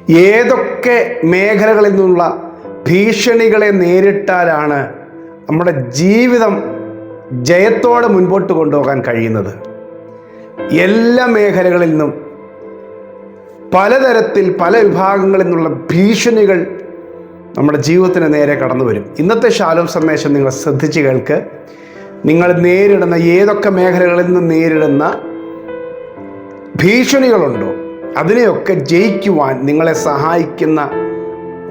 ഏതൊക്കെ മേഖലകളിൽ നിന്നുള്ള ഭീഷണികളെ നേരിട്ടാലാണ് നമ്മുടെ ജീവിതം ജയത്തോടെ മുൻപോട്ട് കൊണ്ടുപോകാൻ കഴിയുന്നത്? എല്ലാ മേഖലകളിൽ നിന്നും പലതരത്തിൽ പല വിഭാഗങ്ങളിൽ നിന്നുള്ള ഭീഷണികൾ നമ്മുടെ ജീവിതത്തിന് നേരെ കടന്നു വരും. ഇന്നത്തെ ശാലോം സന്ദേശം നിങ്ങൾ ശ്രദ്ധിച്ച് കേൾക്ക്. നിങ്ങൾ നേരിടുന്ന ഏതൊക്കെ മേഖലകളിൽ നിന്ന് നേരിടുന്ന ഭീഷണികളുണ്ടോ അതിനെയൊക്കെ ജയിക്കുവാൻ നിങ്ങളെ സഹായിക്കുന്ന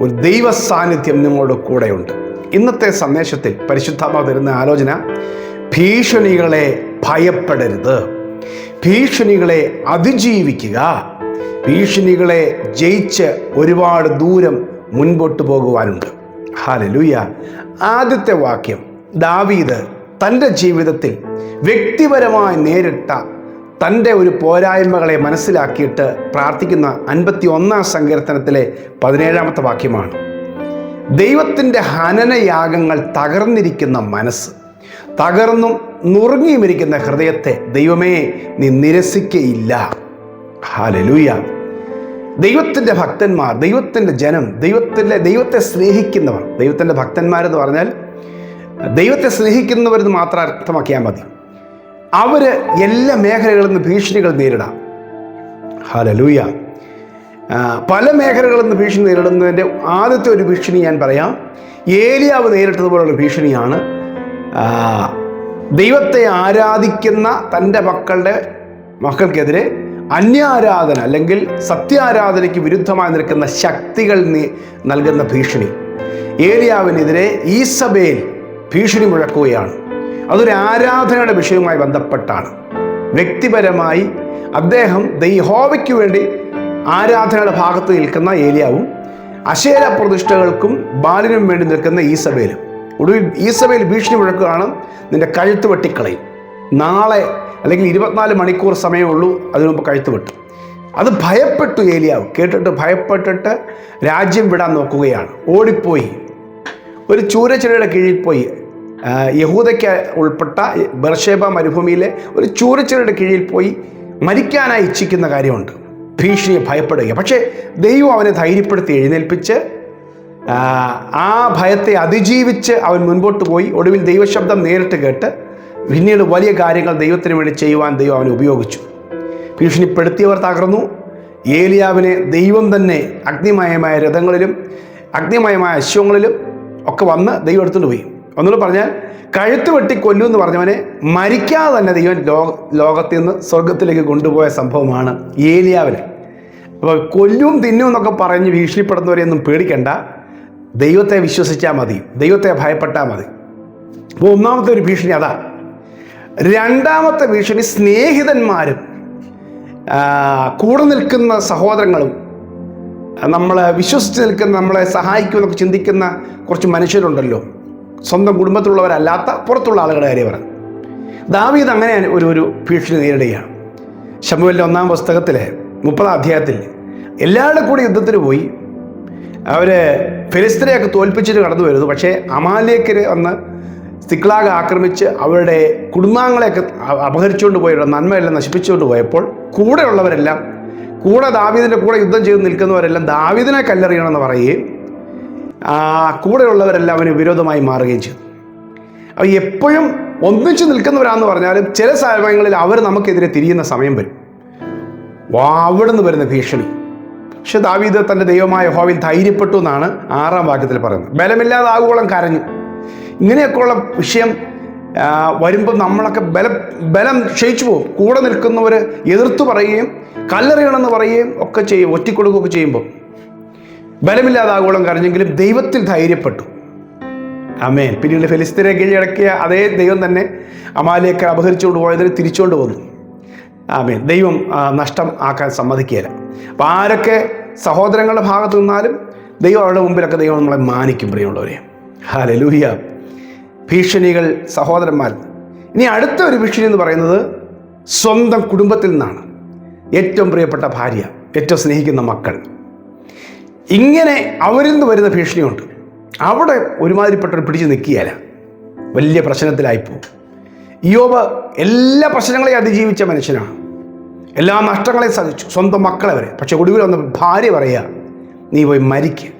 ഒരു ദൈവ സാന്നിധ്യം നിങ്ങളുടെ കൂടെയുണ്ട്. ഇന്നത്തെ സന്ദേശത്തിൽ പരിശുദ്ധാത്മാവ് തരുന്ന ആലോചന, ഭീഷണികളെ ഭയപ്പെടരുത്, ഭീഷണികളെ അതിജീവിക്കുക, ഭീഷണികളെ ജയിച്ച് ഒരുപാട് ദൂരം മുൻപോട്ട് പോകുവാനുണ്ട്. ഹല്ലേലൂയ. ആദ്യത്തെ വാക്യം, ദാവീദ് തൻ്റെ ജീവിതത്തിൽ വ്യക്തിപരമായി നേരിട്ട തൻ്റെ ഒരു പോരായ്മകളെ മനസ്സിലാക്കിയിട്ട് പ്രാർത്ഥിക്കുന്ന 51-ാം സങ്കീർത്തനത്തിലെ 17-ാമത്തെ വാക്യമാണ്. ദൈവത്തിൻ്റെ ഹനനയാഗങ്ങൾ തകർന്നിരിക്കുന്ന മനസ്സ്, തകർന്നും നുറുങ്ങിയുമിരിക്കുന്ന ഹൃദയത്തെ ദൈവമേ നീ നിരസിക്കയില്ല. ഹല്ലേലൂയ. ദൈവത്തിൻ്റെ ഭക്തന്മാർ, ദൈവത്തിൻ്റെ ജനം, ദൈവത്തെ സ്നേഹിക്കുന്നവർ, ദൈവത്തിൻ്റെ ഭക്തന്മാരെന്ന് പറഞ്ഞാൽ ദൈവത്തെ സ്നേഹിക്കുന്നവരെന്ന് മാത്രം അർത്ഥമാക്കിയാൽ മതി. അവർ എല്ലാ മേഖലകളിൽ നിന്ന് ഭീഷണികൾ നേരിടാം. ഹല്ലേലൂയ. പല മേഖലകളിൽ നിന്ന് ഭീഷണി നേരിടുന്നതിൻ്റെ ആദ്യത്തെ ഒരു ഭീഷണി ഞാൻ പറയാം. ഏലിയാവ് നേരിട്ടതുപോലുള്ള ഭീഷണിയാണ് ദൈവത്തെ ആരാധിക്കുന്ന തൻ്റെ മക്കൾക്കെതിരെ അന്യാരാധന അല്ലെങ്കിൽ സത്യാരാധനയ്ക്ക് വിരുദ്ധമായി നിൽക്കുന്ന ശക്തികൾ നൽകുന്ന ഭീഷണി. ഏലിയാവിനെതിരെ ഈസബേൽ ഭീഷണി മുഴക്കുകയാണ്. അതൊരു ആരാധനയുടെ വിഷയവുമായി ബന്ധപ്പെട്ടാണ്. വ്യക്തിപരമായി അദ്ദേഹം യഹോവയ്ക്ക് വേണ്ടി ആരാധനയുടെ ഭാഗത്ത് നിൽക്കുന്ന ഏലിയാവും അശേര പ്രതിഷ്ഠകൾക്കും ബാലിനും വേണ്ടി നിൽക്കുന്ന ഈസബേലും. ഒടുവിൽ ഈസബേൽ ഭീഷണി മുഴക്കുകയാണ്, നിന്റെ കഴുത്ത് വെട്ടിക്കളയും, നാളെ അല്ലെങ്കിൽ 24 മണിക്കൂർ സമയമുള്ളൂ, അതിനു മുമ്പ് കഴുത്ത് വെട്ടും. അത് ഭയപ്പെട്ടു ഏലിയാവ്. കേട്ടിട്ട് ഭയപ്പെട്ടിട്ട് രാജ്യം വിടാൻ നോക്കുകയാണ്. ഓടിപ്പോയി ഒരു ചൂരച്ചിലയുടെ കീഴിൽ പോയി, യഹൂദയ്ക്ക് ഉൾപ്പെട്ട ബർഷേബ മരുഭൂമിയിലെ ഒരു ചൂരച്ചിലയുടെ കീഴിൽ പോയി മരിക്കാനായി ഇച്ഛിക്കുന്ന കാര്യമുണ്ട്. ഭീഷണിയെ ഭയപ്പെടുക. പക്ഷേ ദൈവം അവനെ ധൈര്യപ്പെടുത്തി എഴുന്നേൽപ്പിച്ച് ആ ഭയത്തെ അതിജീവിച്ച് അവൻ മുൻപോട്ട് പോയി. ഒടുവിൽ ദൈവശബ്ദം നേരിട്ട് കേട്ട് പിന്നീട് വലിയ കാര്യങ്ങൾ ദൈവത്തിന് വേണ്ടി ചെയ്യുവാൻ ദൈവം അവനെ ഉപയോഗിച്ചു. ഭീഷണിപ്പെടുത്തിയവർ തകർന്നു. ഏലിയാവിനെ ദൈവം തന്നെ അഗ്നിമയമായ രഥങ്ങളിലും അഗ്നിമയമായ അശ്വങ്ങളിലും ഒക്കെ വന്ന് ദൈവം എടുത്തുകൊണ്ട് പോയി. ഒന്നുകൂടെ പറഞ്ഞാൽ, കഴുത്ത് വെട്ടി കൊല്ലൂ എന്ന് പറഞ്ഞവനെ മരിക്കാതെ തന്നെ ദൈവം ലോകത്തിൽ നിന്ന് സ്വർഗത്തിലേക്ക് കൊണ്ടുപോയ സംഭവമാണ് ഏലിയാവിനെ. അപ്പോൾ കൊല്ലും തിന്നും എന്നൊക്കെ പറഞ്ഞ് ഭീഷണിപ്പെടുന്നവരെയൊന്നും പേടിക്കണ്ട, ദൈവത്തെ വിശ്വസിച്ചാൽ മതി, ദൈവത്തെ ഭയപ്പെട്ടാൽ മതി. അപ്പോൾ ഒന്നാമത്തെ ഒരു ഭീഷണി അതാ. രണ്ടാമത്തെ ഭീഷണി, സ്നേഹിതന്മാരും കൂടെ നിൽക്കുന്ന സഹോദരങ്ങളും നമ്മളെ വിശ്വസിച്ച് നിൽക്കുന്ന, നമ്മളെ സഹായിക്കുമെന്നൊക്കെ ചിന്തിക്കുന്ന കുറച്ച് മനുഷ്യരുണ്ടല്ലോ, സ്വന്തം കുടുംബത്തിലുള്ളവരല്ലാത്ത പുറത്തുള്ള ആളുകളുടെ കാര്യം പറയാം. ദാവീദ് അങ്ങനെ ഒരു ഭീഷണി നേരിടുകയാണ്. ശമൂവേലിൻ്റെ 1-ാം പുസ്തകത്തിലെ 30-ാം അധ്യായത്തിൽ എല്ലാവരുടെ കൂടെ യുദ്ധത്തിന് പോയി അവർ ഫെലിസ്ത്യരെയൊക്കെ തോൽപ്പിച്ചിട്ട് കടന്നു വരുന്നു. പക്ഷേ അമാലേക്കർ വന്ന് സിക്ലാഗ് ആക്രമിച്ച് അവരുടെ കുടുംബാംഗങ്ങളെയൊക്കെ അപഹരിച്ചുകൊണ്ട് പോയി, നന്മയെല്ലാം നശിപ്പിച്ചുകൊണ്ട് പോയപ്പോൾ കൂടെയുള്ളവരെല്ലാം, ദാവീദിൻ്റെ കൂടെ യുദ്ധം ചെയ്ത് നിൽക്കുന്നവരെല്ലാം ദാവീദിനെ കല്ലെറിയണമെന്ന് പറയുകയും കൂടെയുള്ളവരെല്ലാം അവന് വിരോധമായി മാറുകയും ചെയ്തു. അപ്പോൾ എപ്പോഴും ഒന്നിച്ച് നിൽക്കുന്നവരാന്ന് പറഞ്ഞാലും ചില സമയങ്ങളിൽ അവർ നമുക്കെതിരെ തിരിയുന്ന സമയം വരും. അവിടെ നിന്ന് വരുന്ന ഭീഷണി. പക്ഷെ ദാവീദ് തൻ്റെ ദൈവമായ യഹോവയിൽ ധൈര്യപ്പെട്ടു എന്നാണ് 6-ാം വാക്യത്തിൽ പറയുന്നത്. ബലമില്ലാതാകുവോളം കരഞ്ഞു. ഇങ്ങനെയൊക്കെയുള്ള വിഷയം വരുമ്പോൾ നമ്മളൊക്കെ ബലം ക്ഷയിച്ചു പോകും. കൂടെ നിൽക്കുന്നവർ എതിർത്ത് പറയുകയും കല്ലെറിയണമെന്ന് പറയുകയും ഒക്കെ ചെയ്യും, ഒറ്റിക്കൊടുക്കുകയൊക്കെ ചെയ്യുമ്പോൾ ബലമില്ലാതാകുവോളം കരഞ്ഞെങ്കിലും ദൈവത്തിൽ ധൈര്യപ്പെട്ടു. ആമേൻ. പിന്നീട് ഫെലിസ്ത്യരെ കീഴടക്കിയ അതേ ദൈവം തന്നെ അമാലേക്കർ അപഹരിച്ചുകൊണ്ട് പോയതിന് തിരിച്ചുകൊണ്ട് വന്നു. ആമേൻ. ദൈവം നഷ്ടം ആക്കാൻ സമ്മതിക്കുകയില്ല. അപ്പം ആരൊക്കെ സഹോദരങ്ങളുടെ ഭാഗത്ത് നിന്നാലും ദൈവം അവരുടെ മുമ്പിലൊക്കെ ദൈവം നമ്മളെ മാനിക്കും. പ്രിയമുള്ളവരെ, ഹല്ലേലൂയ. ഭീഷണികൾ സഹോദരന്മാർ. ഇനി അടുത്ത ഒരു ഭീഷണി എന്ന് പറയുന്നത് സ്വന്തം കുടുംബത്തിൽ നിന്നാണ്. ഏറ്റവും പ്രിയപ്പെട്ട ഭാര്യ, ഏറ്റവും സ്നേഹിക്കുന്ന മക്കൾ, ഇങ്ങനെ അവരിൽ നിന്ന് വരുന്ന ഭീഷണിയുണ്ട്. അവിടെ ഒരുമാതിരിപ്പെട്ടവർ പിടിച്ച് നിൽക്കുകയല്ല, വലിയ പ്രശ്നത്തിലായിപ്പോവും. ഇയ്യോബ് എല്ലാ പ്രശ്നങ്ങളെയും അതിജീവിച്ച മനുഷ്യനാണ്. എല്ലാ നഷ്ടങ്ങളെയും സഹിച്ചു, സ്വന്തം മക്കളെ വരെ. പക്ഷെ ഒടുവിൽ വന്ന ഭാര്യ പറയുക, നീ പോയി മരിക്കുക.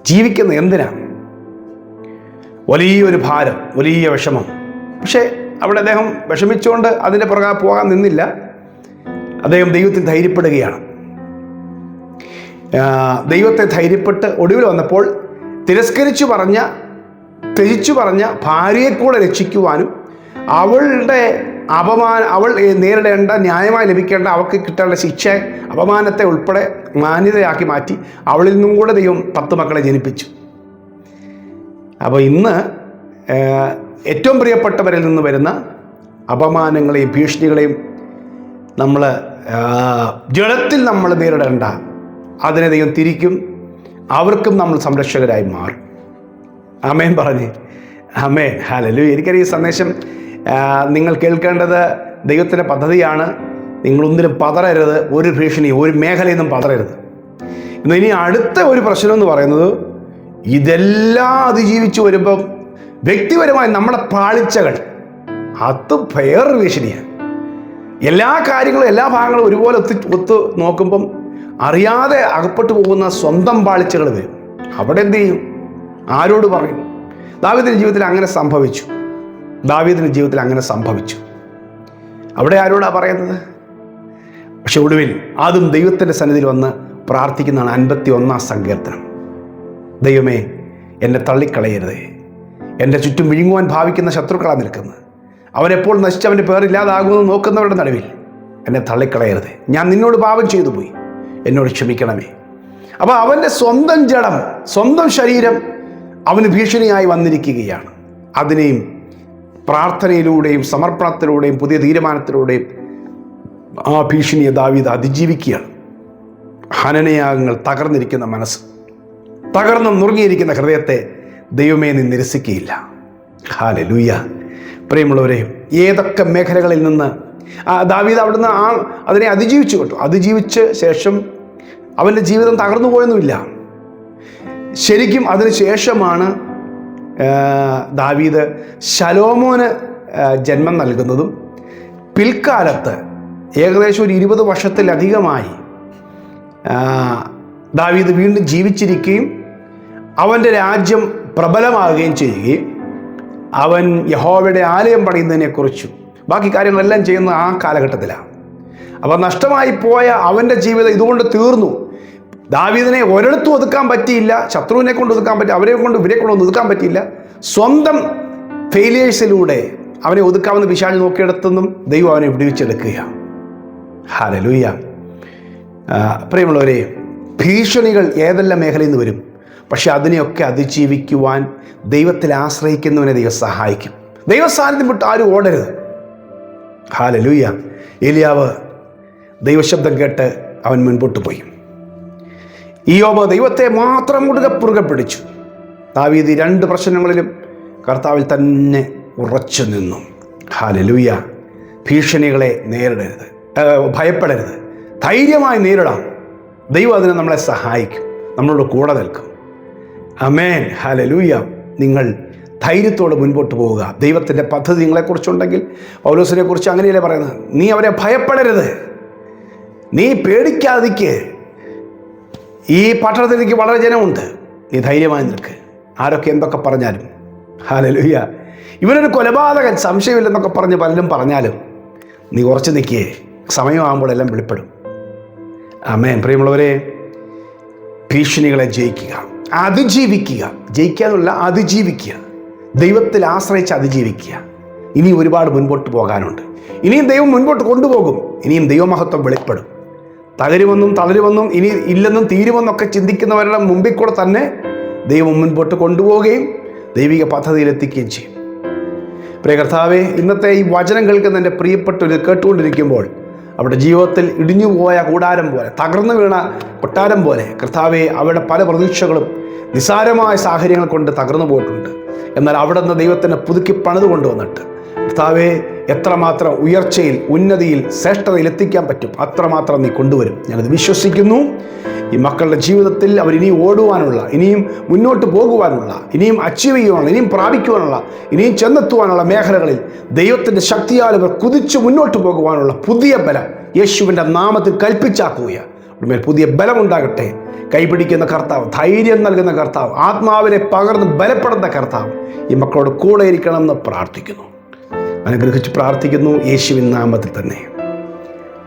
ജീവിക്കുന്നത് എന്തിനാണ്? വലിയൊരു ഭാരം, വലിയ വിഷമം. പക്ഷേ അവിടെ അദ്ദേഹം വിഷമിച്ചുകൊണ്ട് അതിൻ്റെ പുറകെ പോകാൻ നിന്നില്ല. അദ്ദേഹം ദൈവത്തിൽ ധൈര്യപ്പെടുകയാണ്. ദൈവത്തെ ധൈര്യപ്പെട്ട് ഒടുവിൽ വന്നപ്പോൾ ത്യജിച്ചു പറഞ്ഞ ഭാര്യയെ കൂടെ രക്ഷിക്കുവാനും അവളുടെ അവൾ നേരിടേണ്ട, ന്യായമായി ലഭിക്കേണ്ട, അവൾക്ക് കിട്ടേണ്ട ശിക്ഷ, അപമാനത്തെ ഉൾപ്പെടെ മാന്യതയാക്കി മാറ്റി അവളിൽ നിന്നും കൂടെ ദൈവം 10 മക്കളെ ജനിപ്പിച്ചു. അപ്പോൾ ഇന്ന് ഏറ്റവും പ്രിയപ്പെട്ടവരിൽ നിന്ന് വരുന്ന അപമാനങ്ങളെയും ഭീഷണികളെയും നമ്മൾ ജഡത്തിൽ നമ്മൾ നേരിടേണ്ട, അതിനെ ദൈവം തിരിക്കും. അവർക്കും നമ്മൾ സംരക്ഷകരായി മാറും. ആമേൻ പറഞ്ഞേ. ആമേൻ. ഹല്ലേലൂയ. എനിക്കറിയാം ഈ സന്ദേശം നിങ്ങൾ കേൾക്കേണ്ടത് ദൈവത്തിൻ്റെ പദ്ധതിയാണ്. നിങ്ങളൊന്നിനും പതറരുത്. ഒരു ഭീഷണി, ഒരു മേഖലയിൽ നിന്നും പതറരുത്. ഇനി അടുത്ത ഒരു പ്രശ്നം എന്ന് പറയുന്നത്, ഇതെല്ലാം അതിജീവിച്ച് വരുമ്പം വ്യക്തിപരമായി നമ്മുടെ പാളിച്ചകൾ, അത് വേറൊരു ഭീഷണിയാണ്. എല്ലാ കാര്യങ്ങളും, എല്ലാ ഭാഗങ്ങളും ഒരുപോലെ ഒത്തു നോക്കുമ്പം അറിയാതെ അകപ്പെട്ടു പോകുന്ന സ്വന്തം പാളിച്ചകൾ വരും. അവിടെ എന്ത് ചെയ്യും? ആരോട് പറയും? ദാവീദിൻ്റെ ജീവിതത്തിൽ അങ്ങനെ സംഭവിച്ചു. അവിടെ ആരോടാ പറയുന്നത്? പക്ഷെ ഒടുവിൽ അതും ദൈവത്തിൻ്റെ സന്നിധിയിൽ വന്ന് പ്രാർത്ഥിക്കുന്നതാണ് 51-ാം സങ്കീർത്തനം. ദൈവമേ, എന്നെ തള്ളിക്കളയരുതേ. എൻ്റെ ചുറ്റും വിഴുങ്ങുവാൻ ഭാവിക്കുന്ന ശത്രുക്കളാണ് നിൽക്കുന്നത്. അവരെപ്പോൾ നശിച്ചവൻ്റെ പേരില്ലാതാകുമെന്ന് നോക്കുന്നവരുടെ നടുവിൽ എന്നെ തള്ളിക്കളയരുതേ. ഞാൻ നിന്നോട് പാപം ചെയ്തു പോയി, എന്നോട് ക്ഷമിക്കണമേ. അപ്പോൾ അവൻ്റെ സ്വന്തം ജഡം, സ്വന്തം ശരീരം അവന് ഭീഷണിയായി വന്നിരിക്കുകയാണ്. അതിനെയും പ്രാർത്ഥനയിലൂടെയും സമർപ്പണത്തിലൂടെയും പുതിയ തീരുമാനത്തിലൂടെയും ആ ഭീഷണിയെ ദാവീദ് അതിജീവിക്കുകയാണ്. ഹനനയാഗങ്ങൾ, തകർന്നിരിക്കുന്ന മനസ്സ്, തകർന്നും നുറുങ്ങിയിരിക്കുന്ന ഹൃദയത്തെ ദൈവമേ നീ നിരസിക്കുകയില്ല. ഹല്ലേലൂയ. പ്രിയമുള്ളവരെ, ഏതൊക്കെ മേഖലകളിൽ നിന്ന് ദാവീദ് അവിടുന്ന് അതിനെ അതിജീവിച്ചു കേട്ടോ. അതിജീവിച്ച ശേഷം അവൻ്റെ ജീവിതം തകർന്നു പോയൊന്നുമില്ല. ശരിക്കും അതിന് ശേഷമാണ് ദാവീദ് ശലോമോന് ജന്മം നൽകുന്നതും പിൽക്കാലത്ത് ഏകദേശം ഒരു 20 വർഷത്തിലധികമായി ദാവീദ് വീണ്ടും ജീവിച്ചിരിക്കുകയും അവൻ്റെ രാജ്യം പ്രബലമാകുകയും ചെയ്യുകയും അവൻ യഹോവയുടെ ആലയം പണിയുന്നതിനെക്കുറിച്ചും ബാക്കി കാര്യങ്ങളെല്ലാം ചെയ്യുന്ന ആ കാലഘട്ടത്തിലാണ്. അപ്പോൾ നഷ്ടമായി പോയ അവൻ്റെ ജീവിതം ഇതുകൊണ്ട് തീർന്നു. ദാവീദിനെ ഒരിടത്തും ഒതുക്കാൻ പറ്റിയില്ല. ശത്രുവിനെ കൊണ്ട് ഒതുക്കാൻ പറ്റി, ഇവരെ കൊണ്ട് ഒതുക്കാൻ പറ്റിയില്ല. സ്വന്തം ഫെയിലിയേഴ്സിലൂടെ അവനെ ഒതുക്കാമെന്ന് പിശാച് നോക്കിയിടത്തുനിന്നും ദൈവം അവനെ വിടുവിച്ചെടുക്കുകയാണ്. ഹല്ലേലൂയ. പ്രിയമുള്ളവരെ, ഭീഷണികൾ ഏതെല്ലാം മേഖലയിൽ നിന്ന് വരും. പക്ഷെ അതിനെയൊക്കെ അതിജീവിക്കുവാൻ ദൈവത്തിൽ ആശ്രയിക്കുന്നവനെ ദൈവം സഹായിക്കും. ദൈവസാന്നിധ്യം വിട്ട് ആരും ഓടരുത്. ഹല്ലേലൂയ. ഏലിയാവ് ദൈവശബ്ദം കേട്ട് അവൻ മുൻപോട്ട് പോയി. ഇയ്യോബ് ദൈവത്തെ മാത്രം മുറുകെ പിടിച്ചു. ദാവീദ് 2 പ്രശ്നങ്ങളിലും കർത്താവിൽ തന്നെ ഉറച്ചു നിന്നു. ഹല്ലേലൂയ. ഭീഷണികളെ നേരിടരുത്, ഭയപ്പെടരുത്, ധൈര്യമായി നേരിടാം. ദൈവം അതിന് നമ്മളെ സഹായിക്കും, നമ്മളോട് കൂടെ നിൽക്കും. ആമേൻ. ഹല്ലേലൂയ. നിങ്ങൾ ധൈര്യത്തോടെ മുൻപോട്ട് പോവുക. ദൈവത്തിൻ്റെ പദ്ധതി നിങ്ങളെക്കുറിച്ചുണ്ടെങ്കിൽ പൗലോസിനെ കുറിച്ച് അങ്ങനെയല്ലേ പറയുന്നത്, നീ അവരെ ഭയപ്പെടരുത്, നീ പേടിക്കാതിരിക്കുക. ഈ പട്ടണത്തിൽ എനിക്ക് വളരെ ജനമുണ്ട്, നീ ധൈര്യമായി നിൽക്ക്, ആരൊക്കെ എന്തൊക്കെ പറഞ്ഞാലും. ഹല്ലേലൂയ. ഇവനൊരു കൊലപാതകൻ, സംശയമില്ലെന്നൊക്കെ പറഞ്ഞ് പലരും പറഞ്ഞാലും നീ ഉറച്ചു നിൽക്കേ, സമയമാകുമ്പോൾ എല്ലാം വെളിപ്പെടും. ആമേൻ. പ്രിയമുള്ളവരെ, ഭീഷണികളെ ജയിക്കുക, അതിജീവിക്കുക. ജയിക്കുക എന്നുള്ള അതിജീവിക്കുക, ദൈവത്തിൽ ആശ്രയിച്ച് അതിജീവിക്കുക. ഇനി ഒരുപാട് മുൻപോട്ട് പോകാനുണ്ട്. ഇനിയും ദൈവം മുൻപോട്ട് കൊണ്ടുപോകും. ഇനിയും ദൈവമഹത്വം വെളിപ്പെടും. തളരുമെന്നും ഇനി ഇല്ലെന്നും തീരുമെന്നൊക്കെ ചിന്തിക്കുന്നവരുടെ മുമ്പിൽ കൂടെ തന്നെ ദൈവം മുൻപോട്ട് കൊണ്ടുപോവുകയും ദൈവിക പദ്ധതിയിലെത്തിക്കുകയും ചെയ്യും. പ്രിയ കർത്താവേ, ഇന്നത്തെ ഈ വചനം കേൾക്കുന്ന എൻ്റെ പ്രിയപ്പെട്ടവർ കേട്ടുകൊണ്ടിരിക്കുമ്പോൾ അവരുടെ ജീവിതത്തിൽ ഇടിഞ്ഞുപോയ കൂടാരം പോലെ, തകർന്നു വീണ കൊട്ടാരം പോലെ കർത്താവെ, അവരുടെ പല പ്രതീക്ഷകളും നിസ്സാരമായ സാഹചര്യങ്ങൾ കൊണ്ട് തകർന്നു പോയിട്ടുണ്ട്. എന്നാൽ അവിടെ നിന്ന് ദൈവത്തിനെ പുതുക്കി പണിത് കൊണ്ടുവന്നിട്ട് കർത്താവെ, എത്രമാത്രം ഉയർച്ചയിൽ, ഉന്നതിയിൽ, ശ്രേഷ്ഠതയിൽ എത്തിക്കാൻ പറ്റും അത്രമാത്രം നീ കൊണ്ടുവരും. ഞാനത് വിശ്വസിക്കുന്നു. ഈ മക്കളുടെ ജീവിതത്തിൽ അവർ ഇനിയും ഓടുവാനുള്ള, ഇനിയും മുന്നോട്ട് പോകുവാനുള്ള, ഇനിയും അച്ചീവ് ചെയ്യുവാനുള്ള, ഇനിയും പ്രാപിക്കുവാനുള്ള, ഇനിയും ചെന്നെത്തുവാനുള്ള മേഖലകളിൽ ദൈവത്തിൻ്റെ ശക്തിയാൽ അവർ കുതിച്ച് മുന്നോട്ട് പോകുവാനുള്ള പുതിയ ബലം യേശുവിൻ്റെ നാമത്തിൽ കൽപ്പിച്ചാക്കുകയാണ്. മേൽ പുതിയ ബലമുണ്ടാകട്ടെ. കൈപിടിക്കുന്ന കർത്താവ്, ധൈര്യം നൽകുന്ന കർത്താവ്, ആത്മാവിനെ പകർന്ന് ബലപ്പെടുന്ന കർത്താവ് ഈ മക്കളോട് കൂടെ ഇരിക്കണം എന്ന് പ്രാർത്ഥിക്കുന്നു. അനുഗ്രഹിച്ച് പ്രാർത്ഥിക്കുന്നു യേശുവിൻ നാമത്തിൽ തന്നെ.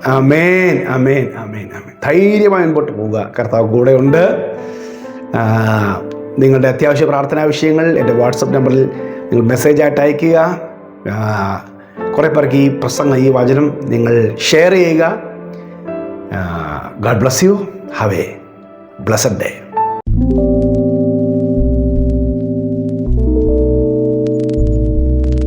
ആമേൻ, ആമേൻ, ആമേൻ, ആമേൻ. ധൈര്യമായി മുൻപോട്ട് പോവുക, കർത്താവ് കൂടെ ഉണ്ട്. നിങ്ങളുടെ അത്യാവശ്യ പ്രാർത്ഥനാ വിഷയങ്ങൾ എൻ്റെ വാട്സപ്പ് നമ്പറിൽ നിങ്ങൾ മെസ്സേജായിട്ട് അയയ്ക്കുക. കുറേ പേർക്ക് ഈ പ്രസംഗം, ഈ വചനം നിങ്ങൾ ഷെയർ ചെയ്യുക. God bless you. Have A blessed day.